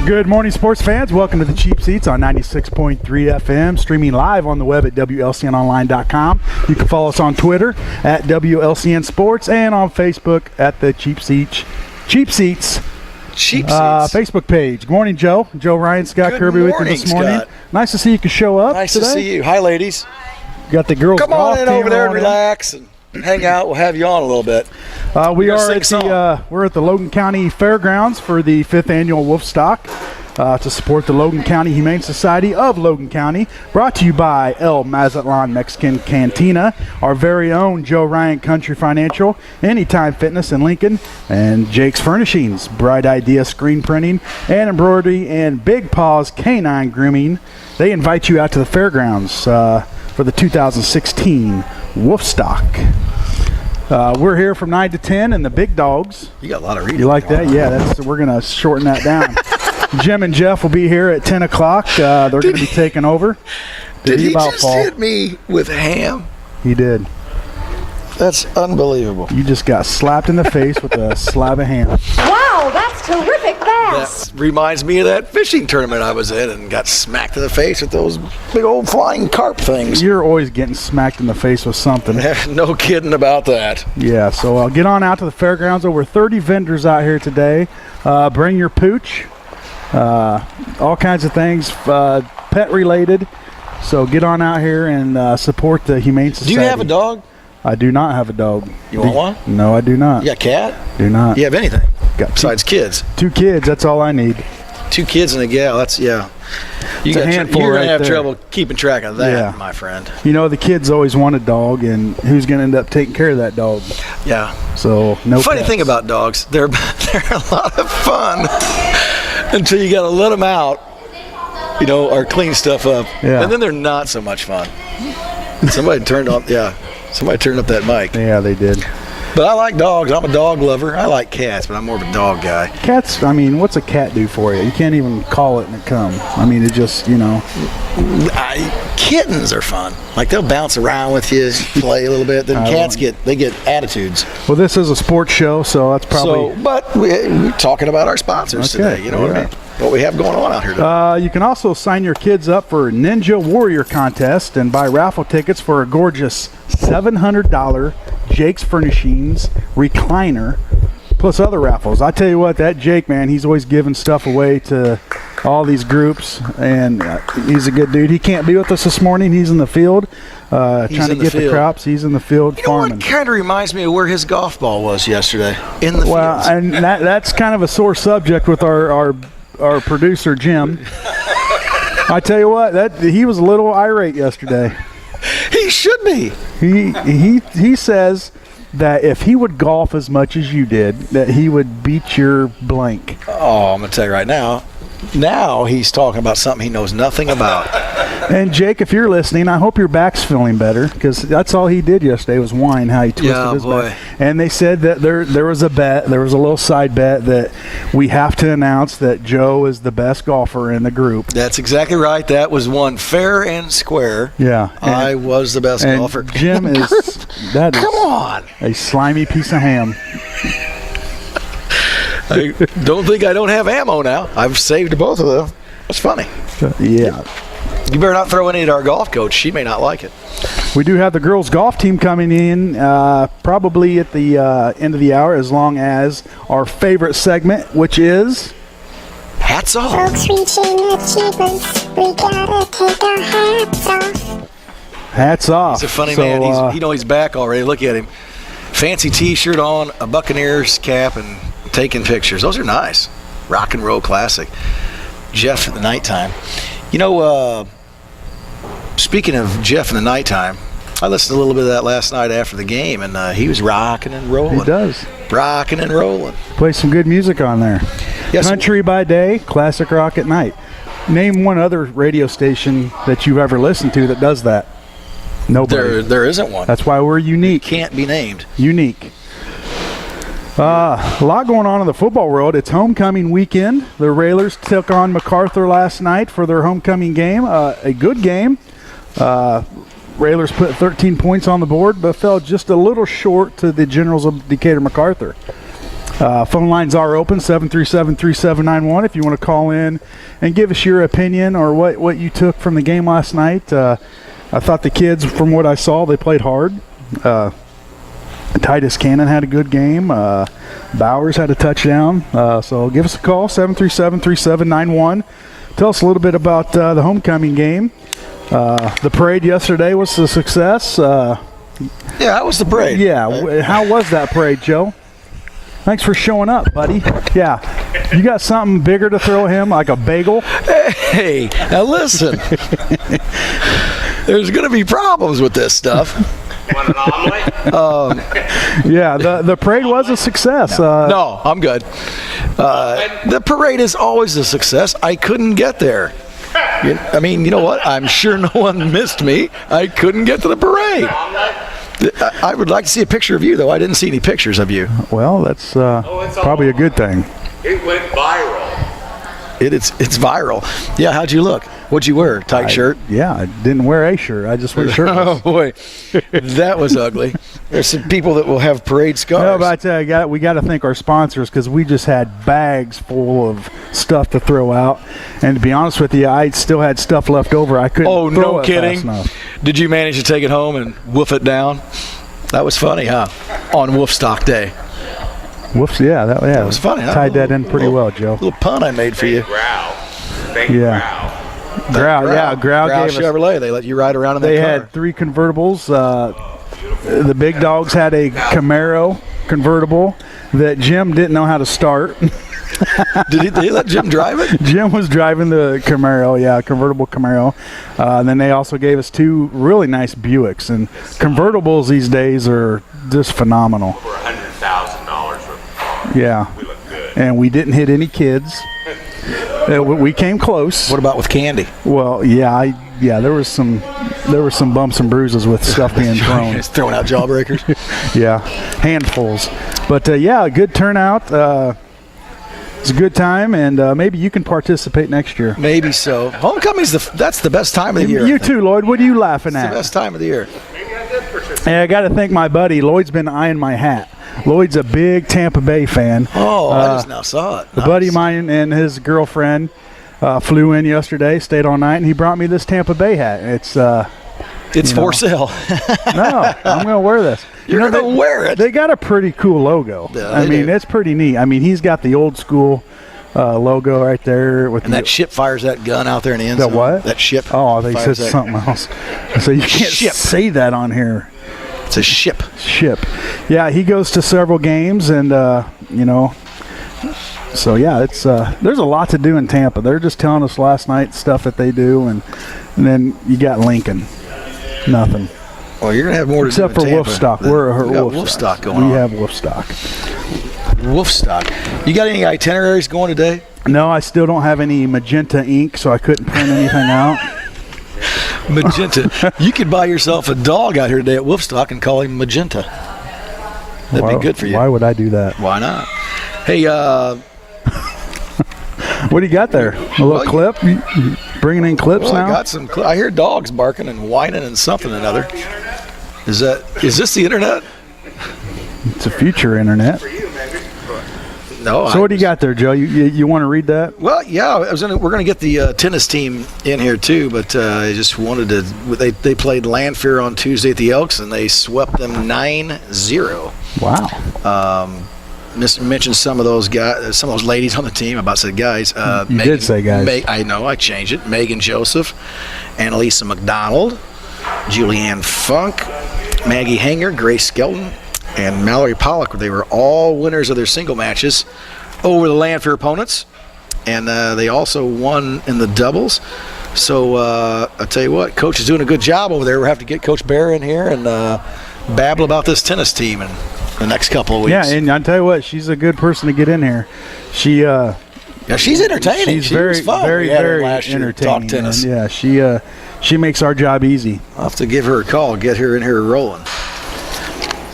Good morning, sports fans. Welcome to the Cheap Seats on 96.3 FM, streaming live on the web at WLCNonline.com. You can follow us on Twitter at WLCN Sports and on Facebook at the Cheap Seats Facebook page. Good morning, Joe. Joe Ryan, Scott Kirby with you this morning. Scott. Nice to see you could show up Nice today. to see you. Hi, ladies. Got the girls' Come on in over there and relax and hang out. We'll have you on a little bit. We're at the Logan County Fairgrounds for the 5th annual Woofstock to support the Logan County Humane Society of Logan County. Brought to you by El Mazatlan Mexican Cantina, our very own Joe Ryan Country Financial, Anytime Fitness in Lincoln, and Jake's Furnishings, Bright Idea Screen Printing and Embroidery, and Big Paws Canine Grooming. They invite you out to the fairgrounds for the 2016 Woofstock. We're here from 9 to 10, and the big dogs. You got a lot of reading. You like that? Yeah, we're going to shorten that down. Jim and Jeff will be here at 10 o'clock. They're going to be taking over. Did he just hit me with ham? He did. That's unbelievable. You just got slapped in the face with a slab of ham. Wow, that's terrific bass. That reminds me of that fishing tournament I was in and got smacked in the face with those big old flying carp things. You're always getting smacked in the face with something. No kidding about that. Yeah, so get on out to the fairgrounds. Over 30 vendors out here today. Bring your pooch. All kinds of things pet related. So get on out here and support the Humane Society. Do you have a dog? I do not have a dog. You want one? No, I do not. You got a cat? Do not. You have anything? Got besides kids? 2 kids, that's all I need. 2 kids and a gal, that's, yeah. You're going to have trouble keeping track of that, my friend. You know, the kids always want a dog, and who's going to end up taking care of that dog? Yeah. So, no Funny pets. thing about dogs, they're a lot of fun until you got to let them out, or clean stuff up. Yeah. And then they're not so much fun. Somebody turned up that mic. Yeah, they did. But I like dogs. I'm a dog lover. I like cats, but I'm more of a dog guy. Cats, what's a cat do for you? You can't even call it and it comes. It just, Kittens are fun. Like, they'll bounce around with you, play a little bit. Then cats get attitudes. Well, this is a sports show, so that's probably... But we're talking about our sponsors today. You know what I mean? What we have going on out here today. You can also sign your kids up for Ninja Warrior contest and buy raffle tickets for a gorgeous $700 Jake's Furnishings recliner, plus other raffles. I tell you what, that Jake, man, he's always giving stuff away to all these groups, and he's a good dude. He can't be with us this morning. He's in the field trying to get the crops. He's in the field farming. What kind of reminds me of where his golf ball was yesterday, in the field. Well, and that's kind of a sore subject with our producer, Jim. I tell you what, he was a little irate yesterday. He should be. He says that if he would golf as much as you did, that he would beat your blank. Oh, I'm going to tell you right now. Now he's talking about something he knows nothing about. And Jake, if you're listening, I hope your back's feeling better, because that's all he did yesterday was whine how he twisted his back. And they said that there was a bet, there was a little side bet that we have to announce that Joe is the best golfer in the group. That's exactly right. That was won fair and square. Yeah. I was the best golfer. Jim is come on, a slimy piece of ham. I don't think I don't have ammo now. I've saved both of them. It's funny. Yeah. You better not throw any at our golf coach. She may not like it. We do have the girls' golf team coming in probably at the end of the hour, as long as our favorite segment, which is... Hats off. Folks reaching achievements, we gotta take our hats off. Hats off. He's a funny man. He's back already. Look at him. Fancy T-shirt on, a Buccaneers cap, and taking pictures. Those are nice. Rock and roll classic. Jeff in the nighttime. Speaking of Jeff in the nighttime, I listened to a little bit of that last night after the game, and he was rocking and rolling. He does. Rocking and rolling. Play some good music on there. Yes. Country by day, classic rock at night. Name one other radio station that you've ever listened to that does that. Nobody. There isn't one. That's why we're unique. Can't be named. Unique. A lot going on in the football world. It's homecoming weekend. The Railers took on MacArthur last night for their homecoming game. A good game. Railers put 13 points on the board, but fell just a little short to the Generals of Decatur MacArthur. Phone lines are open, 737-3791, if you want to call in and give us your opinion or what you took from the game last night. I thought the kids, from what I saw, they played hard. Titus Cannon had a good game. Bowers had a touchdown. So give us a call, 737-3791. Tell us a little bit about the homecoming game. The parade yesterday was a success. Yeah, how was the parade? Yeah, how was that parade, Joe? Thanks for showing up, buddy. Yeah, you got something bigger to throw him, like a bagel? Hey, now listen. There's going to be problems with this stuff. Want an omelet? Yeah, the parade was a success. No, I'm good. The parade is always a success. I couldn't get there. I mean, you know what? I'm sure no one missed me. I couldn't get to the parade. I would like to see a picture of you, though. I didn't see any pictures of you. Well, that's probably a good thing. It went viral. It's viral. Yeah, how'd you look? What'd you wear? Tight shirt? Yeah, I didn't wear a shirt. I just wear shirtless. Oh, boy. That was ugly. There's some people that will have parade scars. No, but I tell you, we got to thank our sponsors because we just had bags full of stuff to throw out. And to be honest with you, I still had stuff left over. I couldn't throw it fast enough. Did you manage to take it home and woof it down? That was funny, huh? On Woofstock Day. Whoops, yeah, that was funny, huh? Tied that in pretty well, Joe. Little pun I made for you. Growl. Thank Yeah. Growl gave us. Chevrolet. They let you ride around in They their car. had 3 convertibles. The big dogs had a Camaro convertible that Jim didn't know how to start. Did he let Jim drive it? Jim was driving the Camaro, convertible Camaro. Then they also gave us 2 really nice Buicks. And convertibles these days are just phenomenal. Over $100,000 worth of cars. Yeah. We look good. And we didn't hit any kids. We came close. What about with candy? Well, there was some bumps and bruises with stuff being thrown. Just throwing out jawbreakers. Yeah, handfuls. But a good turnout. It's a good time, and maybe you can participate next year. Maybe so. Homecoming's that's the best time of the year. You too, Lloyd. What are you laughing It's at? the best time of the year. Maybe I did participate. Hey, I got to thank my buddy. Lloyd's been eyeing my hat. Lloyd's a big Tampa Bay fan. Oh, I just now saw it. A buddy of mine and his girlfriend flew in yesterday, stayed all night, and he brought me this Tampa Bay hat. It's for sale. No, I'm going to wear this. You're going to wear it. They got a pretty cool logo. Yeah, I mean, do. it's pretty neat. I mean, he's got the old school logo right there. With And that ship fires that gun out there in the end zone. The what? That ship. Oh, they fires said that- something else. So you can't Ship. say that on here. It's a ship. Ship. Yeah, he goes to several games, and so yeah, it's there's a lot to do in Tampa. They're just telling us last night stuff that they do, and then you got Lincoln, nothing Well, you're gonna have more to except do for in Tampa. Woofstock. We're We got Woofstock. Woofstock going on. We have Woofstock. Woofstock. You got any itineraries going today? No, I still don't have any magenta ink, so I couldn't print anything out. Magenta. You could buy yourself a dog out here today at Woofstock and call him Magenta. That'd be good for you. Why would I do that? Why not? Hey, What do you got there? A little clip? You bringing in clips well, now? I got some. I hear dogs barking and whining and something or another. Is this the internet? It's a future internet. No. So what do you got there, Joe? You want to read that? Well, yeah. We're going to get the tennis team in here too, but I just wanted to. They played Landfair on Tuesday at the Elks, and they swept them 9-0. Wow. Mentioned some of those guys, some of those ladies on the team. I about said guys. You did say guys. I know. I changed it. Megan Joseph, Annalisa McDonald, Julianne Funk, Maggie Hanger, Grace Skelton, and Mallory Pollock. They were all winners of their single matches over the Landfair opponents, and they also won in the doubles. So I tell you what, Coach is doing a good job over there. We'll have to get Coach Bear in here and babble about this tennis team in the next couple of weeks. Yeah, and I tell you what, she's a good person to get in here. She's entertaining. She's She very, was fun. very, We had her very last year to entertaining. talk tennis. And, yeah, she makes our job easy. I'll have to give her a call, get her in here rolling.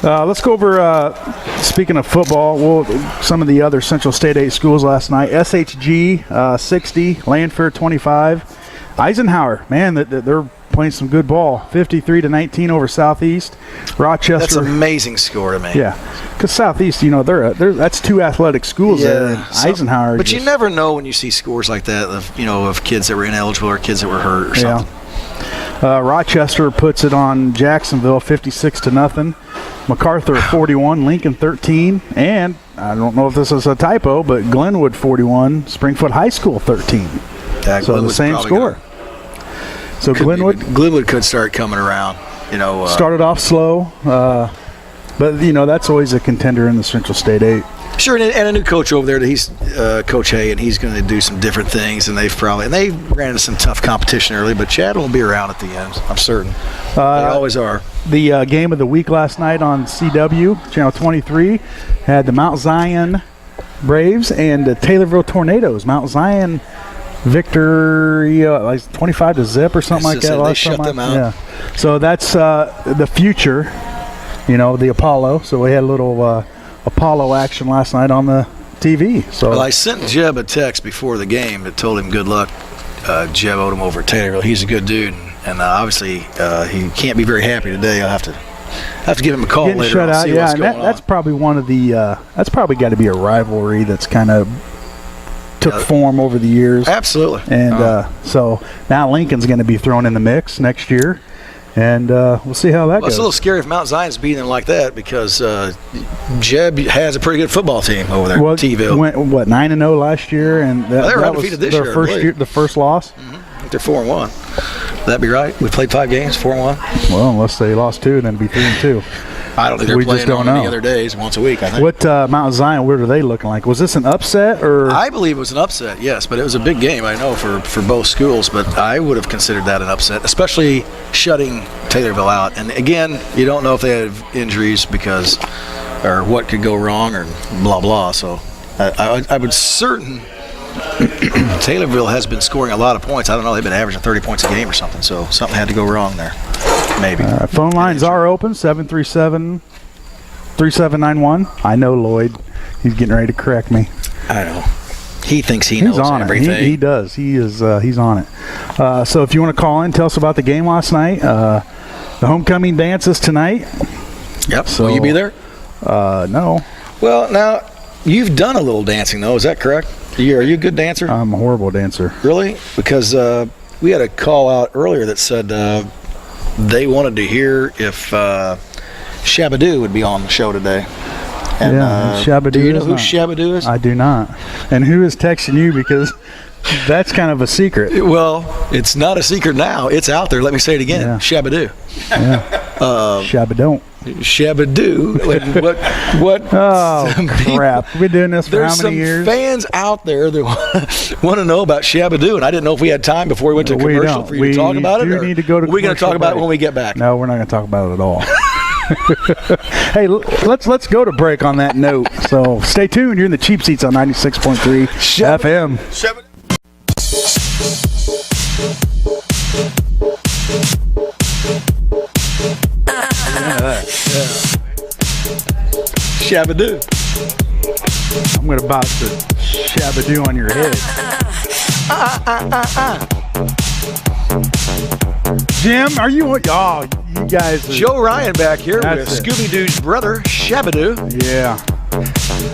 Let's go over, speaking of football, some of the other Central State 8 schools last night. SHG 60, Landfair 25. Eisenhower, man, they're playing some good ball. 53-19 over Southeast. Rochester. That's an amazing score to me. Yeah, because Southeast, that's two athletic schools there. And Eisenhower. But you never know when you see scores like that of kids that were ineligible or kids that were hurt or something. Rochester puts it on Jacksonville 56-0. MacArthur 41, Lincoln 13, and I don't know if this is a typo, but Glenwood 41, Springfield High School 13. So the same score. So Glenwood could start coming around. Started off slow, but that's always a contender in the Central State 8. Sure, and a new coach over there. He's Coach Hay, and he's going to do some different things. And they ran into some tough competition early, but Chad will be around at the end. I'm certain. They always are. The game of the week last night on CW Channel 23 had the Mount Zion Braves and the Taylorville Tornadoes. Mount Zion victory like 25-0 or something like that. They shut them out. Yeah. So that's the future. The Apollo. So we had a little Apollo action last night on the TV. So I sent Jeb a text before the game that told him good luck. Jeb owed him over at Taylorville. He's a good dude, and obviously he can't be very happy today. I'll have to give him a call later on and see what's going on. That's probably one of the that's probably got to be a rivalry that's kind of took form over the years. Absolutely. And so now Lincoln's going to be thrown in the mix next year. And we'll see how that goes. It's a little scary if Mount Zion's beating them like that because Jeb has a pretty good football team over there in T-ville. Went 9-0 last year, and they were undefeated this year. The first loss. Mm-hmm. I think they're 4-1. That'd be right. We played 5 games, 4-1. Well, unless they lost 2, then it'd be 3-2. I don't think they're playing on any other days, once a week, I think. What Mount Zion, what are they looking like? Was this an upset? Or I believe it was an upset, yes, but it was a big game, I know, for both schools, but I would have considered that an upset, especially shutting Taylorville out. And again, you don't know if they have injuries or what could go wrong or blah, blah. So I would certain Taylorville has been scoring a lot of points. I don't know, they've been averaging 30 points a game or something, so something had to go wrong there. Maybe. Phone lines are open, 737-3791. I know Lloyd. He's getting ready to correct me. I know. He thinks he knows everything. He does. He is. He's on it. So if you want to call in, tell us about the game last night. The homecoming dance is tonight. Yep. So, will you be there? No. Well, now, you've done a little dancing, though. Is that correct? Are you a good dancer? I'm a horrible dancer. Really? Because we had a call out earlier that said they wanted to hear if Shabadoo would be on the show today. And, Shabadoo. Do you know who Shabadoo is? I do not. And who is texting you? Because that's kind of a secret. Well, it's not a secret now. It's out there. Let me say it again. Yeah. Shabadoo. Yeah. Shabadoo. Shabadoo. What? Oh, crap. We've been doing this for how many years? There's some fans out there that want to know about Shabadoo, and I didn't know if we had time before we went to commercial for you to talk about it. We need to go to. We're going to talk about it when we get back. No, we're not going to talk about it at all. Hey, let's go to break on that note. So stay tuned. You're in the cheap seats on 96.3 FM. Shabadoo. I'm about to Shabadoo on your head. Jim, are you? Oh, you guys. Joe Ryan back here with it. Scooby-Doo's brother, Shabadoo. Yeah.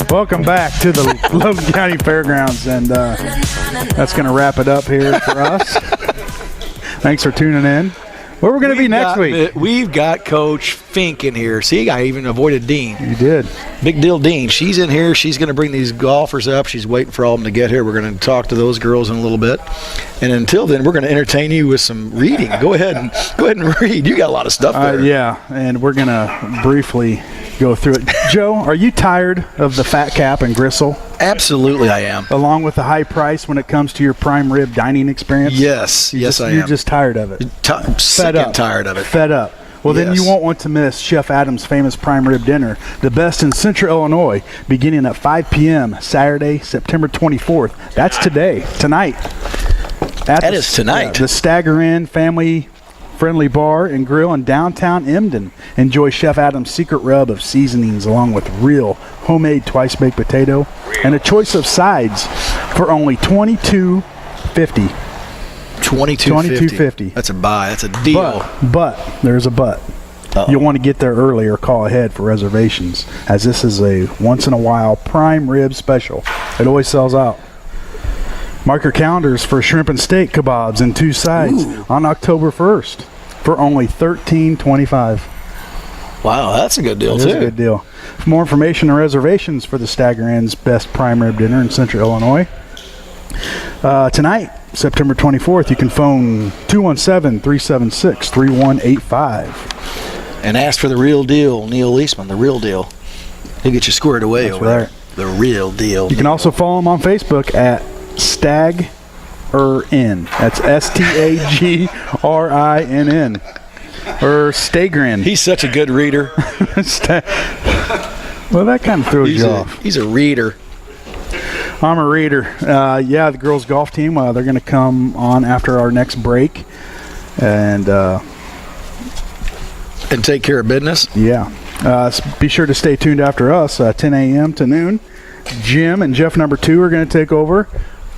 Welcome back to the Logan County Fairgrounds, and that's going to wrap it up here for us. Thanks for tuning in. Where we're going to be next week? We've got Coach Fink in here. See, I even avoided Dean. You did. Big deal, Dean. She's in here. She's going to bring these golfers up. She's waiting for all of them to get here. We're going to talk to those girls in a little bit. And until then, we're going to entertain you with some reading. Go ahead and read. You got a lot of stuff there. Yeah, and we're going to briefly go through it. Joe, are you tired of the fat cap and gristle? Absolutely, I am. Along with the high price when it comes to your prime rib dining experience? Yes, I am. You're just tired of it. Sick and tired of it. Fed up. Well, then you won't want to miss Chef Adam's famous prime rib dinner, the best in Central Illinois, beginning at 5 p.m. Saturday, September 24th. That's tonight. That is tonight. The Stagger Inn family-friendly bar and grill in downtown Emden. Enjoy Chef Adam's secret rub of seasonings along with real homemade twice-baked potato and a choice of sides for only $22.50. $22.50. That's a buy. That's a deal. But there's a but. You'll want to get there early or call ahead for reservations, as this is a once-in-a-while prime rib special. It always sells out. Mark your calendars for shrimp and steak kebabs in 2 sides on October 1st for only $13.25. Wow, that's a good deal, It too. is a good deal. For more information and reservations for the Stagger Inn's best prime rib dinner in Central Illinois, tonight, September 24th, you can phone 217-376-3185. And ask for the real deal, Neil Leisman, the real deal. He'll get you squared away That's over right. there. The real deal. You can also follow him on Facebook at Stagrin. That's STAGRINN. Or Stagrin. He's such a good reader. Well, that kind of throws you off. He's a reader. I'm a reader. The girls' golf team, they're going to come on after our next break. And take care of business. Yeah. Be sure to stay tuned after us, 10 a.m. to noon. Jim and Jeff number 2 are going to take over.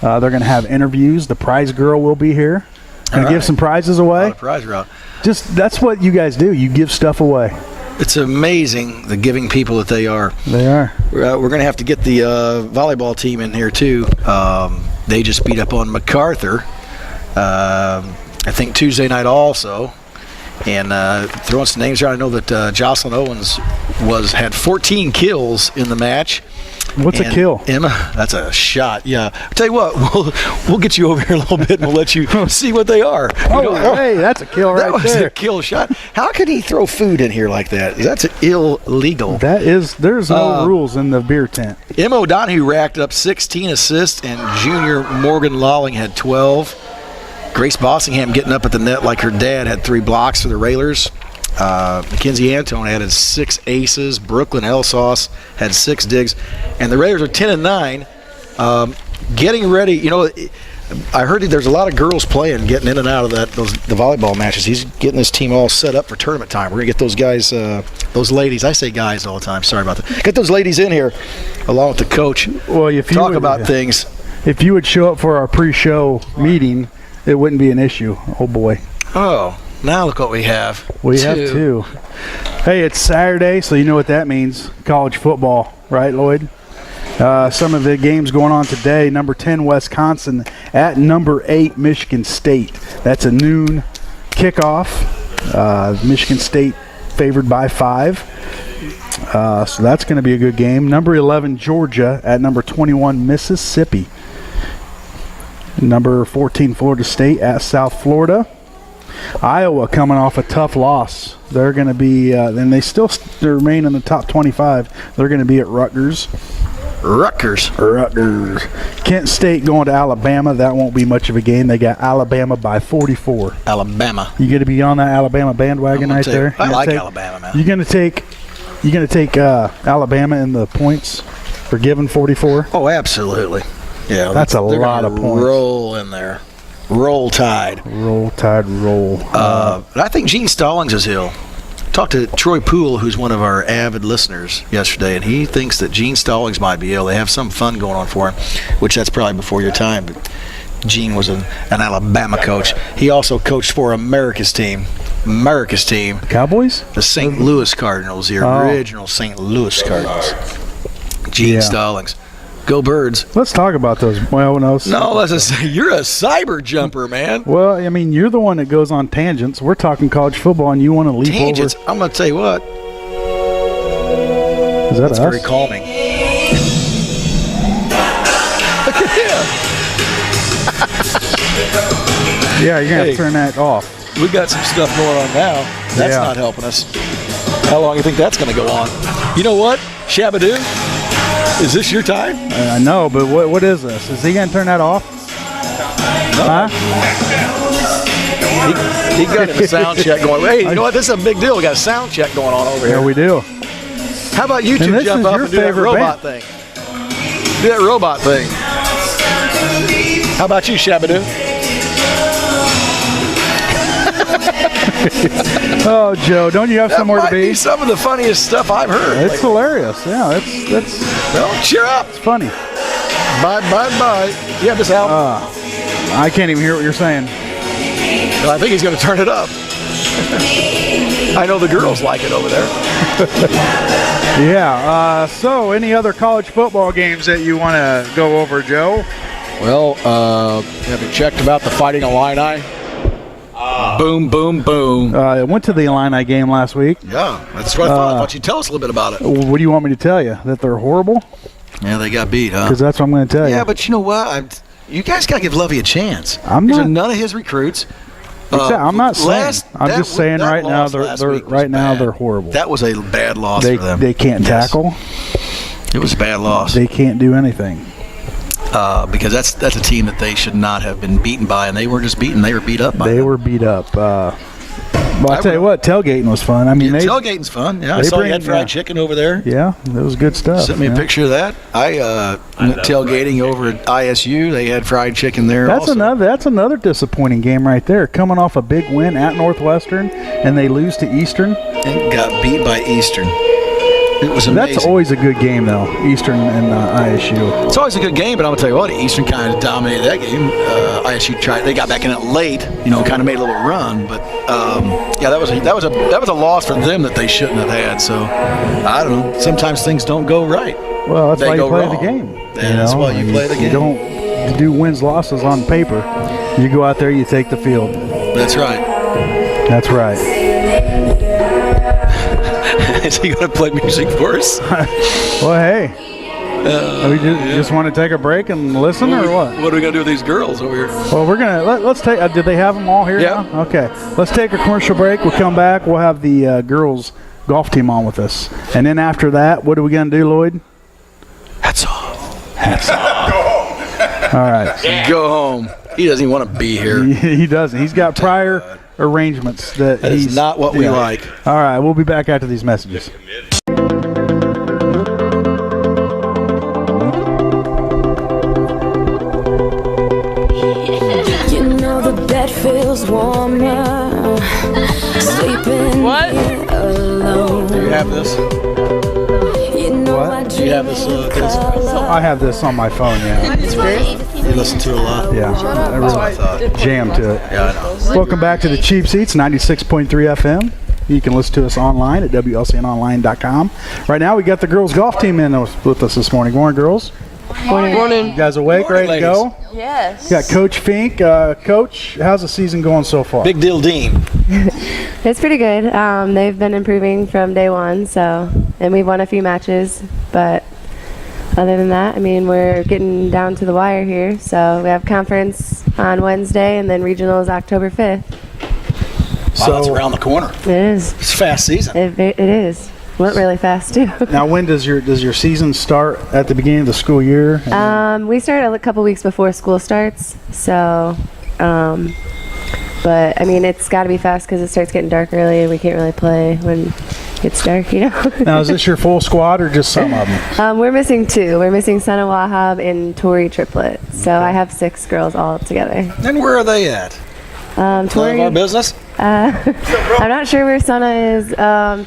They're going to have interviews. The prize girl will be here. Going to give some prizes away. Prize route. That's what you guys do. You give stuff away. It's amazing the giving people that they are. They are. We're going to have to get the volleyball team in here, too. They just beat up on MacArthur, I think Tuesday night also. And throwing some names around, I know that Jocelyn Owens had 14 kills in the match. What's a kill? Emma, that's a shot. Yeah. I'll tell you what, we'll get you over here a little bit and we'll let you see what they are. Hey, that's a kill right there. That was a kill shot. How could he throw food in here like that? That's illegal. There's no rules in the beer tent. Emma O'Donohue racked up 16 assists and junior Morgan Lawling had 12. Grace Bossingham getting up at the net like her dad had 3 blocks for the Railers. Mackenzie Antone added 6 aces. Brooklyn Elsauce had 6 digs. And the Raiders are 10-9. Getting ready, I heard that there's a lot of girls playing, getting in and out of the volleyball matches. He's getting this team all set up for tournament time. We're going to get those guys, those ladies. I say guys all the time. Sorry about that. Get those ladies in here along with the coach. Well, if you talk about things. If you would show up for our pre-show meeting, it wouldn't be an issue. Oh, boy. Oh. Now look what we have. We have 2. Hey, it's Saturday, so you know what that means. College football, right, Lloyd? Some of the games going on today. Number 10, Wisconsin at number 8, Michigan State. That's a noon kickoff. Michigan State favored by 5. So that's going to be a good game. Number 11, Georgia at number 21, Mississippi. Number 14, Florida State at South Florida. Iowa coming off a tough loss. They're going to be, and they still remain in the top 25. They're going to be at Rutgers. Kent State going to Alabama. That won't be much of a game. They got Alabama by 44. Alabama. You going to be on that Alabama bandwagon right there? I like Alabama, man. You're going to take Alabama in the points for giving 44? Oh, absolutely. Yeah, that's a lot of points. Roll in there. Roll Tide. Roll Tide, roll. I think Gene Stallings is ill. Talked to Troy Poole, who's one of our avid listeners, yesterday, and he thinks that Gene Stallings might be ill. They have some fun going on for him, which that's probably before your time. But Gene was an Alabama coach. He also coached for America's team. Cowboys? The St. Louis Cardinals, the original St. Louis Cardinals. Gene Stallings. Go Birds. Let's talk about those. Well, no. You're a cyber jumper, man. Well, I mean, you're the one that goes on tangents. We're talking college football, and you want to leap tangents. over. I'm going to tell you what. Is that That's us? very calming. Look at him. Yeah, you're going to have to turn that off. We got some stuff going on now. That's not helping us. How long do you think that's going to go on? You know what? Shabadoo? Is this your time? I know, but what is this? Is he going to turn that off? No. Huh? He got a sound check going. Hey, you know what? This is a big deal. We got a sound check going on over here. Yeah, we do. How about you two jump up and do that robot thing? Do that robot thing. How about you, Shabadoo? Oh, Joe, don't you have somewhere to be? Some of the funniest stuff I've heard. It's hilarious. Yeah, that's. Well, cheer up. It's funny. Bye. You have this album? I can't even hear what you're saying. Well, I think he's going to turn it up. I know the girls like it over there. Yeah. So, any other college football games that you want to go over, Joe? Well, have you checked about the Fighting Illini? Boom, boom, boom. I went to the Illini game last week. Yeah, that's what I thought. Why don't you tell us a little bit about it? What do you want me to tell you? That they're horrible? Yeah, they got beat, huh? Because that's what I'm going to tell you. Yeah, but you know what? You guys got to give Lovey a chance. I'm These not- are none of his recruits. I'm not saying. I'm just saying that right now loss last they're week was right now bad. they're horrible. That was a bad loss They for them. they can't Yes. tackle. It was a bad loss. They can't do anything. Because that's a team that they should not have been beaten by, and they were just beaten. They were beat up by They them. were beat up. Well, I tell you what, tailgating was fun. I mean, Tailgating's fun. Yeah, I they saw you bring- had fried yeah. chicken over there. Yeah, it was good stuff. Sent me a yeah. picture of that. I went tailgating over at ISU. They had fried chicken there. That's also. That's another disappointing game right there. Coming off a big win at Northwestern, and they lose to Eastern. And got beat by Eastern. It was amazing. That's always a good game, though. Eastern and ISU. It's always a good game, but I'm gonna tell you what, Eastern kind of dominated that game. ISU tried; they got back in it late, kind of made a little run. But yeah, that was a loss for them that they shouldn't have had. So I don't know. Sometimes things don't go right. Well, that's They why you go play wrong. the game. Yeah, that's why you play the game. You don't do wins losses on paper. You go out there, you take the field. That's right. That's right. Is he going to play music for us? Well, hey. We just want to take a break and listen, or what? What are we going to do with these girls over here? Well, we're gonna let's take. Did they have them all here? Yeah. Now? Okay. Let's take a commercial break. We'll come back. We'll have the girls golf team on with us, and then after that, what are we gonna do, Lloyd? Hats off. All right. Go home. He doesn't even want to be here. He doesn't. He's got prior arrangements that That he's is not what we like. All right. We'll be back after these messages. You know the bed feels warmer. Sleeping here alone. Do you have this? You know What? I Do you have this? I have this on my phone. Yeah. You listen to it a lot? Yeah. I really jam to it. Yeah, I know. Welcome back to the Cheap Seats, 96.3 FM. You can listen to us online at WLCNonline.com. Right now, we got the girls' golf team in with us this morning. Morning, girls. Morning. You guys awake, Morning, ready to go? Yes. Got Coach Fink. Coach, how's the season going so far? Big Deal Dean. It's pretty good. They've been improving from day one, and we've won a few matches. But other than that, I mean, we're getting down to the wire here. So we have conference on Wednesday, and then regionals October 5th. Wow, that's around the corner. It is. It's a fast season. It is. Went really fast too. Now, when does your season start? At the beginning of the school year? We start a couple weeks before school starts. So, but I mean, it's got to be fast because it starts getting dark early, and we can't really play when it's dark, Now, is this your full squad or just some of them? We're missing two. We're missing Sana Wahab and Tori Triplet. So I have 6 girls all together. And where are they at? None of Tori, our business? I'm not sure where Sana is.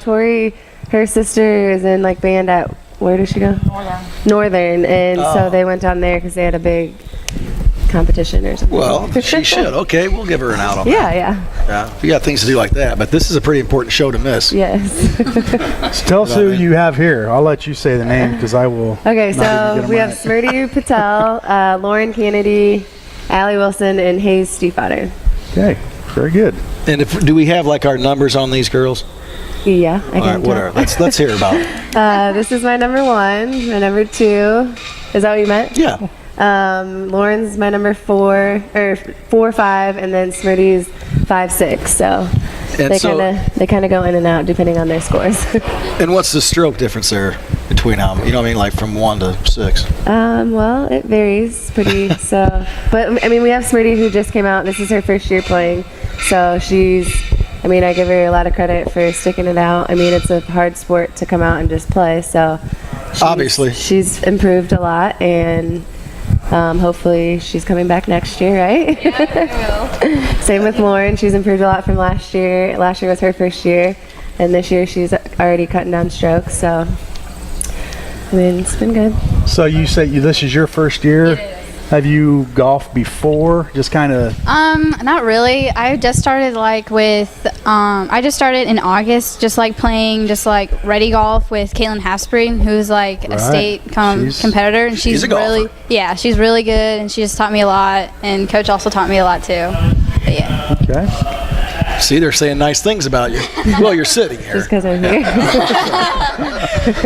Tori, her sister is in band at, where does she go? Northern. And so they went down there because they had a big competition or something. Well, she should. Okay, we'll give her an out on that. Yeah. Yeah, we got things to do like that, but this is a pretty important show to miss. Yes. So tell us who you have here. I'll let you say the name because I will. Okay, not even so get 'em we right. have Smriti Patel, Lauren Kennedy, Allie Wilson, and Hayes Stiefvater. Okay, very good. And do we have our numbers on these girls? Yeah, I All right, can whatever. Let's hear about it. This is my number 1. My number 2. Is that what you meant? Yeah. Lauren's my number 4, or 4, 5, and then Smriti's 5, 6. So And they kind of go in and out depending on their scores. And what's the stroke difference there between them? You know what I mean, from 1 to 6. Well, it varies pretty. But I mean, we have Smriti who just came out. This is her first year playing, so I give her a lot of credit for sticking it out. I mean, it's a hard sport to come out and just play. So Obviously, she's improved a lot, and hopefully she's coming back next year, right? Yeah, I will. Same with Lauren. She's improved a lot from last year. Last year was her first year, and this year she's already cutting down strokes. So, I mean, it's been good. So you say this is your first year? Have you golfed before? Just kind of. Not really. I just started I just started in August, just like playing ready golf with Caitlin Haspring, who's like a state competitor, and she's a golfer. she's really good, and she just taught me a lot, and coach also taught me a lot too. But yeah. Okay. See, they're saying nice things about you. Well, you're sitting here. Just because I'm here.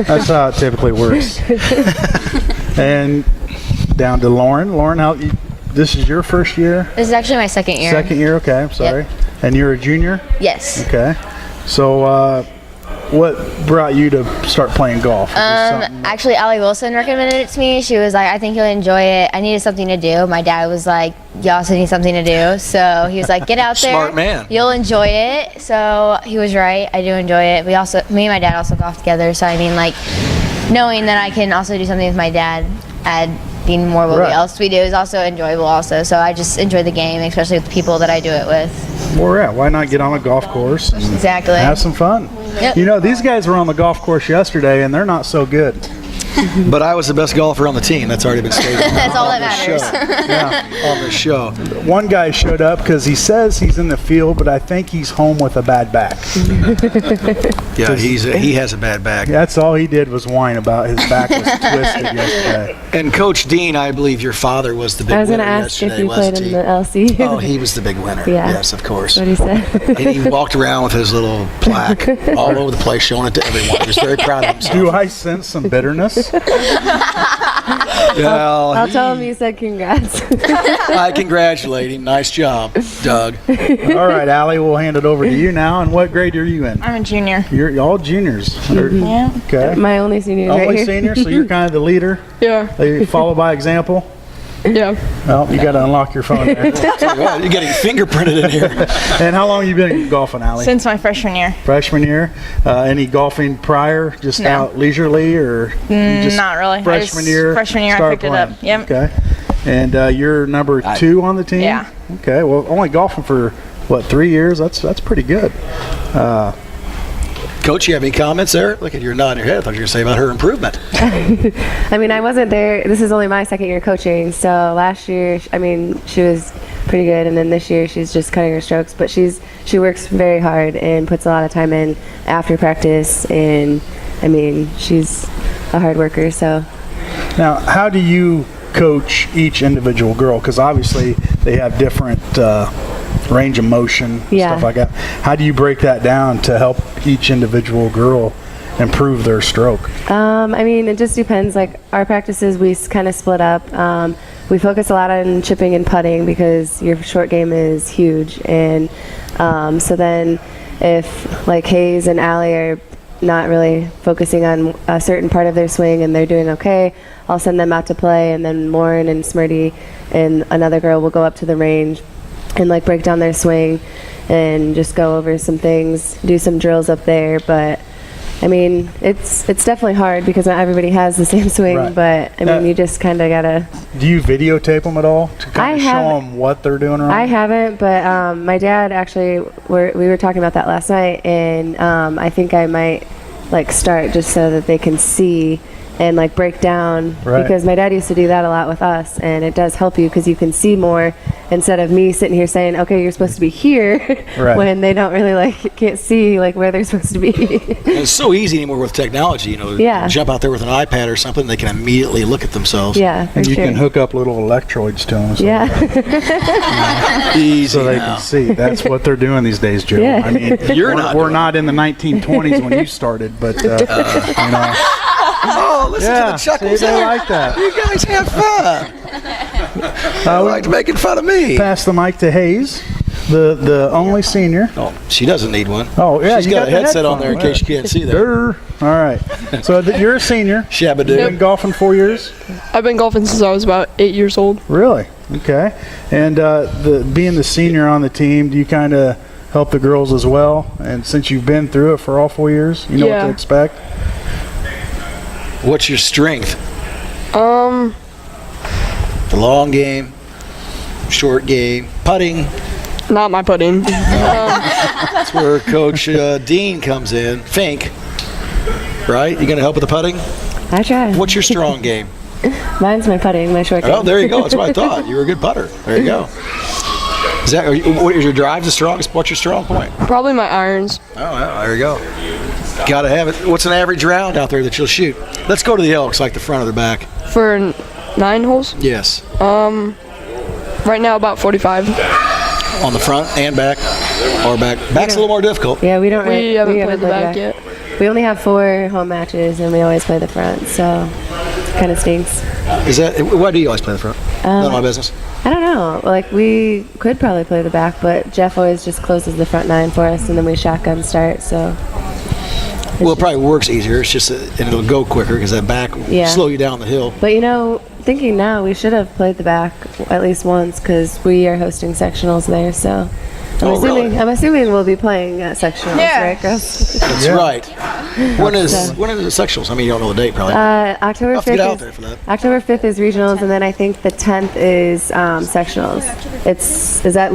That's how it typically works. And down to Lauren. Lauren, this is your first year? This is actually my second year. Second year, okay, I'm sorry. Yep. And you're a junior? Yes. Okay. So what brought you to start playing golf? Actually, Allie Wilson recommended it to me. She was like, I think you'll enjoy it. I needed something to do. My dad was like, you also need something to do. So he was like, get out there. Smart man. You'll enjoy it. So he was right. I do enjoy it. Me and my dad also golf together. So I mean, like, knowing that I can also do something with my dad, adding more what else we do is also enjoyable also. So I just enjoy the game, especially with the people that I do it with. Well, yeah, why not get on a golf course and Exactly. have some fun? Yep. You know, these guys were on the golf course yesterday, and they're not so good. But I was the best golfer on the team. That's already been stated. That's all that matters. Yeah. On the show. One guy showed up because he says he's in the field, but I think he's home with a bad back. Yeah, he has a bad back. That's all he did was whine about his back was twisted yesterday. And Coach Dean, I believe your father was the big I was winner going to ask if yesterday, you played wasn't in he? the LC. Oh, he was the big winner. Yeah. Yes, of course. That's what he said. And he walked around with his little plaque all over the place, showing it to everyone. He was very proud of himself. Do I sense some bitterness? Well, I'll tell him you said congrats. I congratulate him. Nice job, Doug. All right, Allie, we'll hand it over to you now. And what grade are you in? I'm a junior. You're all juniors. Yeah. Okay. My only senior right Only here. senior, so you're kind of the leader. Yeah. You follow by example. Yeah. Well, you got to unlock your phone there. Well, you're getting fingerprinted in here. And how long have you been golfing, Allie? Since my freshman year. Freshman year. Any golfing prior, just No. out leisurely, or you just Not really. Freshman year. Freshman year, I started picked it up. playing? Yep. Okay. And you're number 2 on the team. Yeah. Okay. Well, only golfing for what, 3 years? That's pretty good. Coach, you have any comments there? Look at your nodding your head. I thought you were going to say about her improvement. I mean, I wasn't there. This is only my second year coaching. So last year, I mean, she was pretty good, and then this year she's just cutting her strokes. But she works very hard and puts a lot of time in after practice. And I mean, she's a hard worker. So Now, how do you coach each individual girl? Because obviously they have different range of motion, Yeah. stuff like that. How do you break that down to help each individual girl improve their stroke? I mean, it just depends. Like our practices, we kind of split up. We focus a lot on chipping and putting because your short game is huge. And so then if like Hayes and Allie are not really focusing on a certain part of their swing and they're doing okay, I'll send them out to play, and then Lauren and Smirty and another girl will go up to the range and like break down their swing and just go over some things, do some drills up there. But I mean, it's definitely hard because not everybody has the same swing. Right. But I mean, you just kind of gotta. Do you videotape them at all to kind of show them what they're doing wrong? I haven't, but my dad actually. We were talking about that last night, and I think I might like start just so that they can see and like break down, Right. because my dad used to do that a lot with us, and it does help you because you can see more instead of me sitting here saying, okay, you're supposed to be here, Right. when they don't really like can't see like where they're supposed to be. And it's so easy anymore with technology. You know, Yeah. jump out there with an iPad or something, they can immediately look at themselves. Yeah, for and you sure. can hook up little electrodes to them. Yeah. Easy So they now. can see. That's what they're doing these days, Joe. Yeah. I mean, You're we're not not doing in the 1920s when you started, but you know. Oh, listen Yeah, to the chuckles see, they there. like that. You guys have fun. I liked making fun of me. Pass the mic to Hayes, the only senior. Oh, she doesn't need one. Oh, yeah, She's you got a the headset on there in headphone. case you can't see that. Durr. All right. So you're a senior. Shabba You've been golfing 4 years? I've been golfing since I was about 8 years old. Really? Okay. And being the senior on the team, do you kind of help the girls as well? And since you've been through it for all 4 years, you know what Yeah. to expect? What's your strength? Um, The long game, short game, putting. not my putting. That's where Coach Dean comes in. Fink, right? You going to help with the putting? I try. What's your strong game? Mine's my putting, my short game. Oh, there you go. That's what I thought. You were a good putter. There you go. What is your drive the strongest? What's your strong point? Probably my irons. Oh, well, there you go. Got to have it. What's an average round out there that you'll shoot? Let's go to the Elks, like the front or the back. For 9 holes? Yes. Right now about 45. On the front and back, or back? Back's a little more difficult. Yeah, we haven't played the back yet. We only have 4 home matches, and we always play the front, so kind of stinks. Is that why do you always play the front? None of my business. I don't know. Like, we could probably play the back, but Jeff always just closes the front 9 for us, and then we shotgun start, so. Well, it probably works easier. It's just and it'll go quicker because that back will slow you down the hill. But, thinking now, we should have played the back at least once because we are hosting sectionals there, so. I'm assuming we'll be playing sectionals, right, girls? That's right. When is the sectionals? I mean, you don't know the date, probably. October 5th. Get out there for that. October 5th is regionals, and then I think the 10th is sectionals. Is that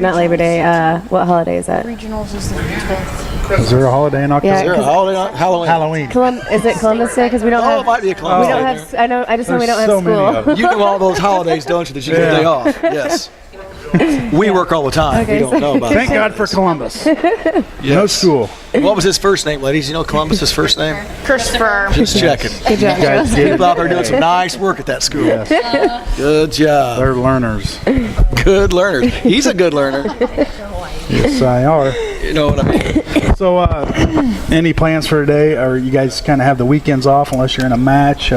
not Labor Day? What holiday is that? Regionals is the 5th. Is there a holiday in October? Yeah, Is there a holiday on Halloween? Is it Columbus Day? Because we don't have. It might be a Columbus We don't Day. have. I just know we don't have so many school. of them. You know all those holidays, don't you, that you get a day off? Yes. We work all the time. Okay, we don't know about Thank it. God for Columbus. Yes. No school. What was his first name, ladies? You know Columbus's first name? Christopher. Just checking. Good job, girls. People out there doing some nice work at that school. Yes. Good job. They're learners. Good learners. He's a good learner. Yes, I are. You know what I mean? So, any plans for today? Or you guys kind of have the weekends off unless you're in a match?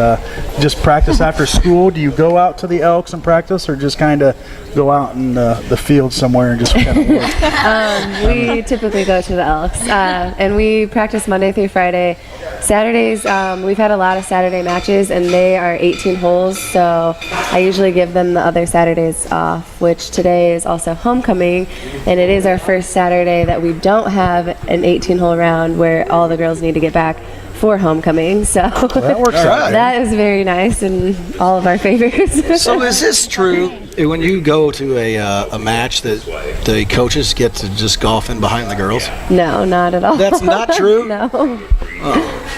Just practice after school? Do you go out to the Elks and practice, or just kind of go out in the field somewhere and just kind of work? We typically go to the Elks, and we practice Monday through Friday. Saturdays, we've had a lot of Saturday matches, and they are 18 holes, so I usually give them the other Saturdays off, which today is also homecoming, and it is our first Saturday that we don't have an 18-hole round where all the girls need to get back for homecoming, so That works out. that is very nice and all of our favors. So is this true when you go to a match that the coaches get to just golf in behind the girls? No, not at all. That's not true? No.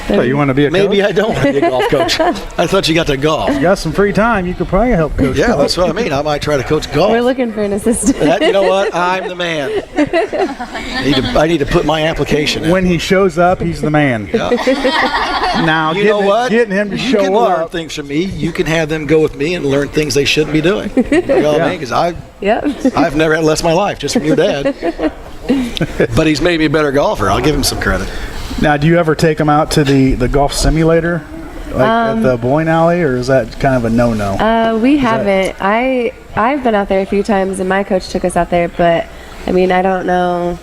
So you want to be a coach? Maybe I don't want to be a golf coach. I thought you got to golf. You got some free time. You could probably help coach. Yeah, golf. that's what I mean. I might try to coach golf. We're looking for an assistant. You know what? I'm the man. I need to put my application in. When he shows up, he's the man. Now, You know what? getting him to you can show learn up. things from me. You can have them go with me and learn things they shouldn't be doing. You know what I mean? Because Yep. I've never had less my life just from your dad. But he's made me a better golfer. I'll give him some credit. Now, do you ever take them out to the golf simulator, like at the bowling alley, or is that kind of a no-no? We haven't. I've been out there a few times, and my coach took us out there, but I mean, I don't know.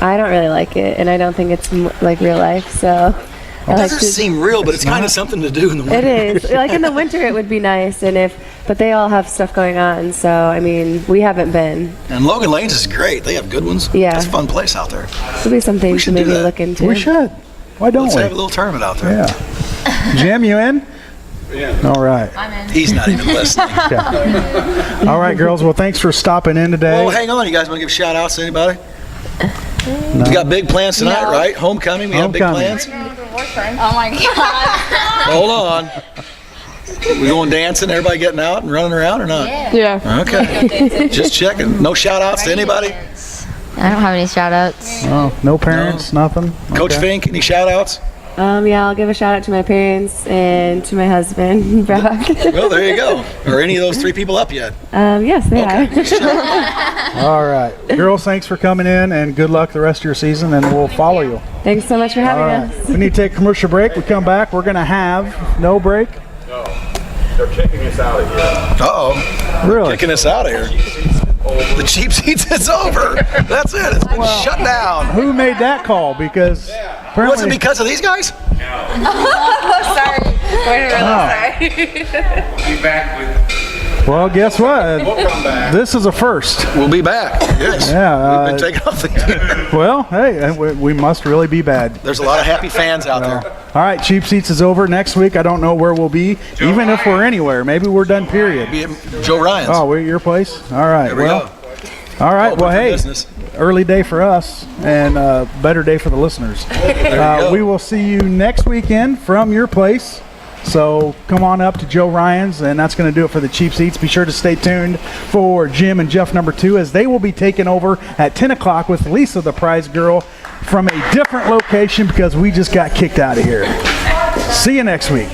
I don't really like it, and I don't think it's like real life, so. It doesn't seem real, but it's kind of something to do in the winter. It is. Like in the winter, it would be nice, but they all have stuff going on, so I mean, we haven't been. And Logan Lanes is great. They have good ones. Yeah. It's a fun place out there. It'll be something to should do maybe that. look into. We should. Why don't Let's we? have a little tournament out there. Yeah. Jim, you in? Yeah. All right. I'm in. He's not even listening. Yeah. All right, girls. Well, thanks for stopping in today. Well, hang on. You guys want to give shout outs to anybody? We got big plans tonight, right? Homecoming. We have big Homecoming. plans. Oh my god. Hold on. We going dancing? Everybody getting out and running around or not? Yeah. Okay. Just checking. No shout outs to anybody? I don't have any shout outs. Oh, no parents, nothing. Coach Okay. Fink, any shout outs? Yeah, I'll give a shout out to my parents and to my husband, Brock. Well, there you go. Are any of those 3 people up yet? Yes, they are. All right. Girls, thanks for coming in, and good luck the rest of your season, and we'll follow you. Thanks so much for having All right. us. We need to take a commercial break. We come back. We're going to have no break. No, they're kicking us out of here. Uh-oh. Really? Kicking us out of here. The cheap seats, it's over. That's it. It's been shut down. Who made that call? Because apparently, Was it because of these guys? Sorry. Be back with. well, guess what? We'll come back. This is a first. We'll be back. Yes. Yeah, We've been taking off the Well, hey, we must really be bad. There's a lot of happy fans out there. All right, Cheap Seats is over. Next week, I don't know where we'll be, even if we're anywhere. Maybe we're done, period. Be at Joe Ryan's. Oh, we're at your place? All right. There we well, go. all right. Open Well, for hey, business. early day for us and better day for the listeners. go. We will see you next weekend from your place, So come on up to Joe Ryan's, and that's going to do it for the Cheap Seats. Be sure to stay tuned for Jim and Jeff number 2, as they will be taking over at 10 o'clock with Lisa, the prize girl, from a different location because we just got kicked out of here. See you next week.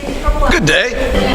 Good day.